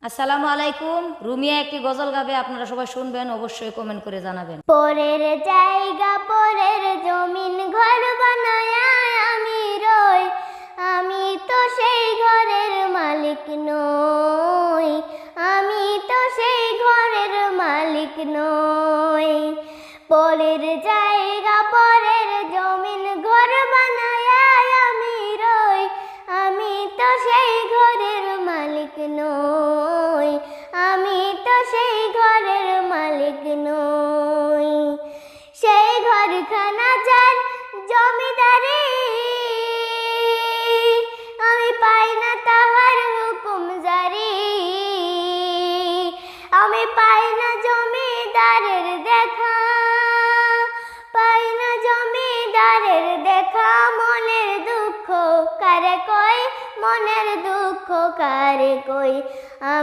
আসসালামু আলাইকুম। রুমিয়া একটি গজল গাবে, আপনারা সবাই শুনবেন, অবশ্যই কমেন্ট করে জানাবেন। পরের জায়গা পরের জমিন ঘর বানায় আমি রই, আমি তো সেই ঘরের মালিক নই, আমি তো সেই ঘরের মালিক নই। পরের জায়গা পরের জমিন ঘর বানায় আমি রই, আমি তো সেই ঘরের মালিক নই, আমি তো সেই ঘরের মালিক নই। সেই ঘরখানা যার জমিদারি, আমি পাই না তাহার হুকুম জারি, আমি পাই না জমিদারের দেখা, পাই না জমিদারের দেখা। মনের দুঃখ কারে কই, মনের দুঃখ কারে কই,